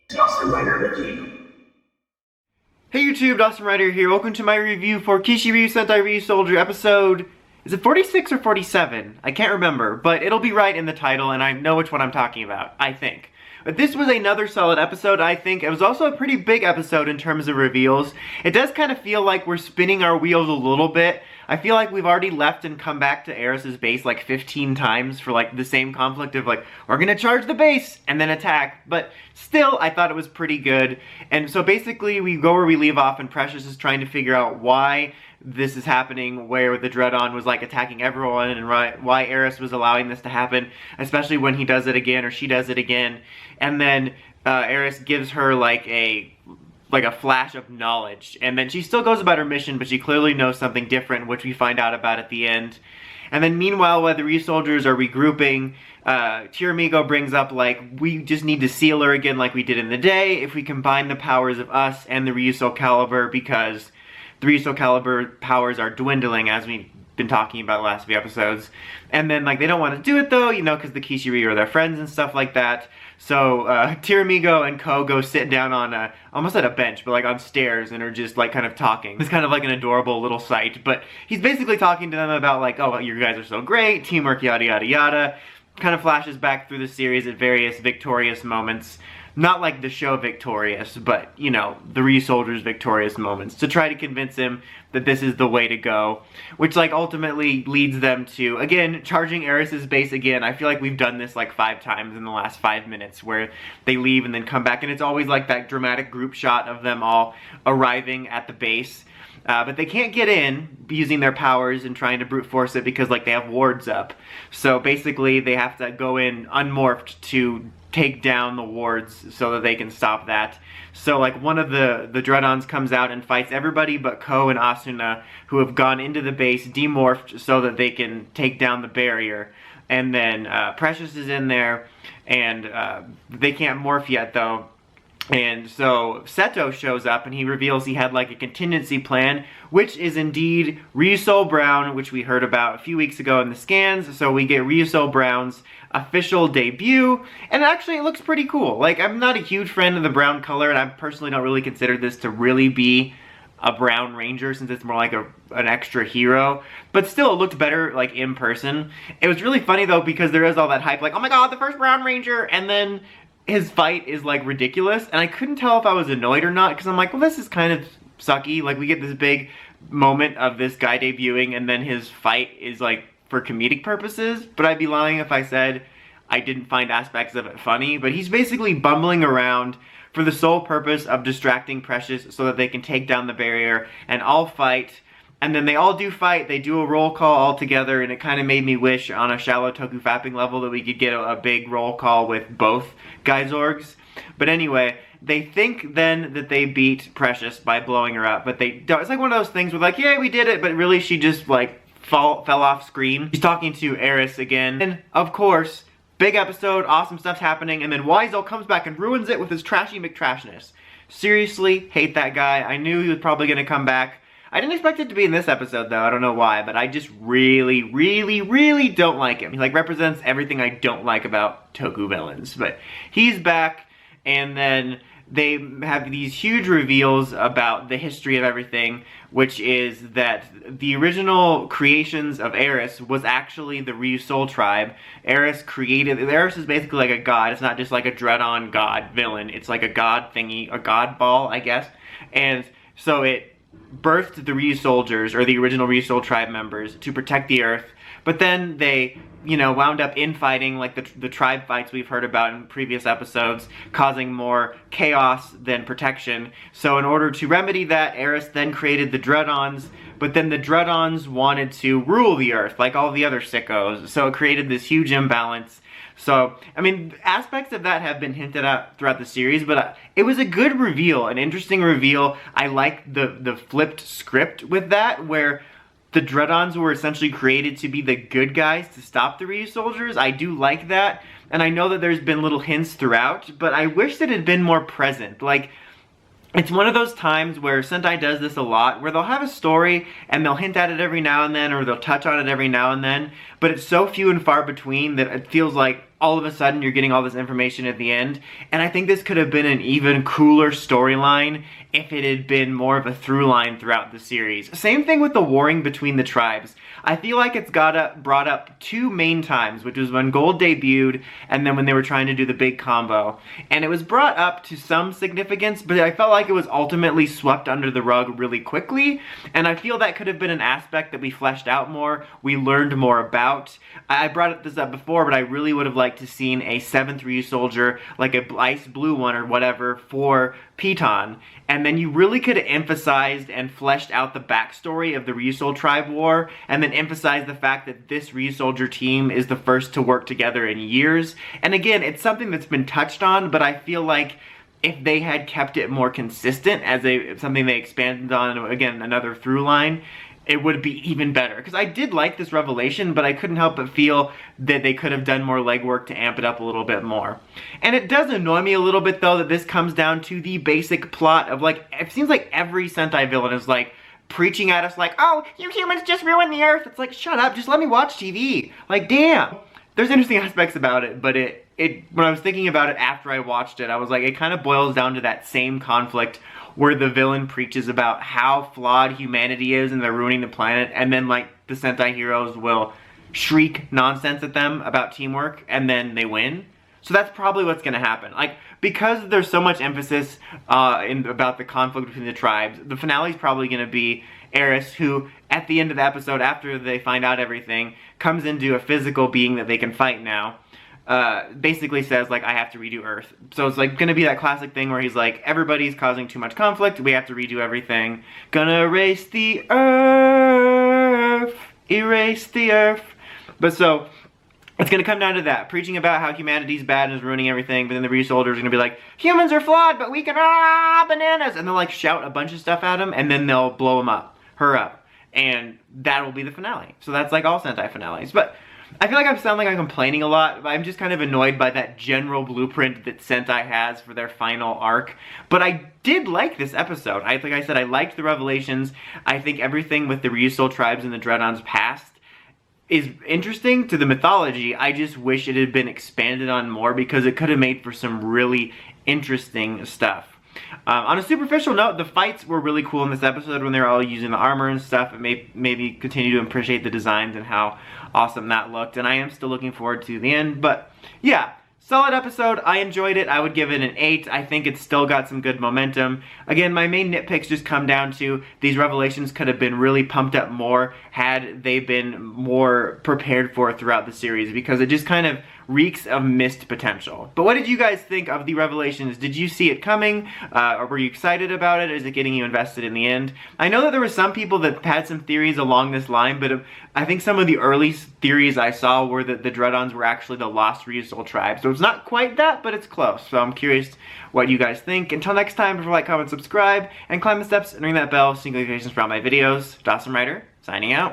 Dawson Rider Wiki. Hey YouTube, Dawson Rider here. Welcome to my review for Kishiryu Sentai Ryusoulger episode... Is it 46 or 47? I can't remember, but it'll be right in the title and I know which one I'm talking about, I think. But this was another solid episode, I think. It was also a pretty big episode in terms of reveals. It does kind of feel like we're spinning our wheels a little bit. I feel like we've already left and come back to Eris's base like 15 times for like the same conflict of like, we're gonna charge the base and then attack. But still, I thought it was pretty good. And so basically we go where we leave off and Precious is trying to figure out why this is happening, where the Dreadon was like attacking everyone and why Eris was allowing this to happen, especially when he does it again or she does it again. And then Eris gives her like a flash of knowledge, and then she still goes about her mission, but she clearly knows something different, which we find out about at the end. And then meanwhile, while the Ryusoulgers are regrouping, Tiramigo brings up like, we just need to seal her again like we did in the day if we combine the powers of us and the Ryusoul caliber, because the Ryusoul caliber powers are dwindling, as we've been talking about the last few episodes. And then like they don't want to do it though, you know, because the Kishiryu are their friends and stuff like that. So Tiramigo and Ko go sit down on almost at a bench, but like on stairs, and are just like kind of talking. It's kind of like an adorable little sight, but he's basically talking to them about like, oh, you guys are so great, teamwork, yada yada yada. Kind of flashes back through the series at various victorious moments. Not like the show victorious, but, you know, the Ryusoulger's victorious moments, to try to convince him that this is the way to go, which, like, ultimately leads them to, again, charging Eris's base again. I feel like we've done this, like, 5 times in the last 5 minutes, where they leave and then come back, and it's always, like, that dramatic group shot of them all arriving at the base. But they can't get in using their powers and trying to brute force it because, like, they have wards up. So, basically, they have to go in unmorphed to take down the wards so that they can stop that. So like one of the Dreadons comes out and fights everybody but Ko and Asuna, who have gone into the base demorphed so that they can take down the barrier. And then Precious is in there, and they can't morph yet though. And so Seto shows up and he reveals he had like a contingency plan, which is indeed Ryusoul Brown, which we heard about a few weeks ago in the scans. So we get Ryusoul Brown's official debut, and actually it looks pretty cool. Like, I'm not a huge fan of the brown color, and I personally don't really consider this to really be a brown ranger, since it's more like an extra hero, but still it looked better like in person. It was really funny though, because there is all that hype like, oh my god, the first brown ranger, and then his fight is like ridiculous, and I couldn't tell if I was annoyed or not, because I'm like, well, this is kind of sucky. Like, we get this big moment of this guy debuting, and then his fight is like for comedic purposes, but I'd be lying if I said I didn't find aspects of it funny. But he's basically bumbling around for the sole purpose of distracting Precious so that they can take down the barrier and all fight. And then they all do fight, they do a roll call all together, and it kind of made me wish on a shallow toku fapping level that we could get a big roll call with both Guy-Zorgs. But anyway, they think then that they beat Precious by blowing her up, but they don't. It's like one of those things where like, yeah, we did it, but really she just like fell off screen. She's talking to Eris again, and of course, big episode, awesome stuff's happening, and then Wiseau comes back and ruins it with his trashy McTrashness. Seriously, hate that guy. I knew he was probably gonna come back. I didn't expect it to be in this episode though, I don't know why, but I just really, really, really don't like him. He like represents everything I don't like about Toku villains, but he's back, and then they have these huge reveals about the history of everything, which is that the original creations of Eris was actually the Ryusoul tribe. Eris is basically like a god. It's not just like a Dreadon god villain. It's like a god thingy, a god ball, I guess. And so it birthed the Ryusoulgers, or the original Ryusoul tribe members, to protect the Earth. But then they, you know, wound up infighting, like the tribe fights we've heard about in previous episodes, causing more chaos than protection. So in order to remedy that, Eris then created the Dreadons, but then the Dreadons wanted to rule the Earth, like all the other sickos. So it created this huge imbalance. So, I mean, aspects of that have been hinted at throughout the series, but it was a good reveal, an interesting reveal. I liked the flipped script with that, where the Dreadons were essentially created to be the good guys to stop the Ryusoulgers. I do like that, and I know that there's been little hints throughout, but I wish that it had been more present. Like, it's one of those times where Sentai does this a lot, where they'll have a story and they'll hint at it every now and then, or they'll touch on it every now and then, but it's so few and far between that it feels like all of a sudden you're getting all this information at the end, and I think this could have been an even cooler storyline if it had been more of a through line throughout the series. Same thing with the warring between the tribes. I feel like it's brought up 2 main times, which was when Gold debuted and then when they were trying to do the big combo. And it was brought up to some significance, but I felt like it was ultimately swept under the rug really quickly, and I feel that could have been an aspect that we fleshed out more, we learned more about. I brought this up before, but I really would have liked to seen a 7th Ryusoulger, like a ice blue one or whatever, for Piton. And then you really could have emphasized and fleshed out the backstory of the Ryusoul tribe war, and then emphasized the fact that this Ryusoulger team is the first to work together in years. And again, it's something that's been touched on, but I feel like if they had kept it more consistent as something they expanded on, again, another through line, it would be even better. Because I did like this revelation, but I couldn't help but feel that they could have done more legwork to amp it up a little bit more. And it does annoy me a little bit, though, that this comes down to the basic plot of, like, it seems like every Sentai villain is, like, preaching at us like, oh, you humans just ruined the Earth. It's like, shut up, just let me watch TV. Like, damn. There's interesting aspects about it, but when I was thinking about it after I watched it, I was like, it kind of boils down to that same conflict where the villain preaches about how flawed humanity is and they're ruining the planet, and then, like, the Sentai heroes will shriek nonsense at them about teamwork, and then they win. So that's probably what's gonna happen. Like, because there's so much emphasis about the conflict between the tribes, the finale's probably gonna be Eris, who, at the end of the episode, after they find out everything, comes into a physical being that they can fight now, basically says, like, I have to redo Earth. So it's, like, gonna be that classic thing where he's like, everybody's causing too much conflict, we have to redo everything. Gonna erase the Earth, erase the Earth. But so, it's gonna come down to that, preaching about how humanity's bad and is ruining everything, but then the Ryusoulgers are gonna be like, humans are flawed, but we can, bananas! And they'll, like, shout a bunch of stuff at him, and then they'll blow him up. Her up, and that will be the finale. So that's like all Sentai finales. But I feel like I sound like I'm complaining a lot, but I'm just kind of annoyed by that general blueprint that Sentai has for their final arc. But I did like this episode. Like I said, I liked the revelations. I think everything with the Ryusoul tribes and the Dreadon's past is interesting to the mythology. I just wish it had been expanded on more, because it could have made for some really interesting stuff. On a superficial note, the fights were really cool in this episode when they were all using the armor and stuff. It made me continue to appreciate the designs and how awesome that looked. And I am still looking forward to the end. But yeah, solid episode. I enjoyed it. I would give it an 8. I think it's still got some good momentum. Again, my main nitpicks just come down to these revelations could have been really pumped up more had they been more prepared for throughout the series, because it just kind of reeks of missed potential. But what did you guys think of the revelations? Did you see it coming? Or were you excited about it? Is it getting you invested in the end? I know that there were some people that had some theories along this line, but I think some of the early theories I saw were that the Dreadons were actually the lost Ryusoul tribe. So it's not quite that, but it's close. So I'm curious what you guys think. Until next time, don't forget to like, comment, subscribe, and climb the steps and ring that bell so you get notifications for all my videos. Dawson Ryder, signing out.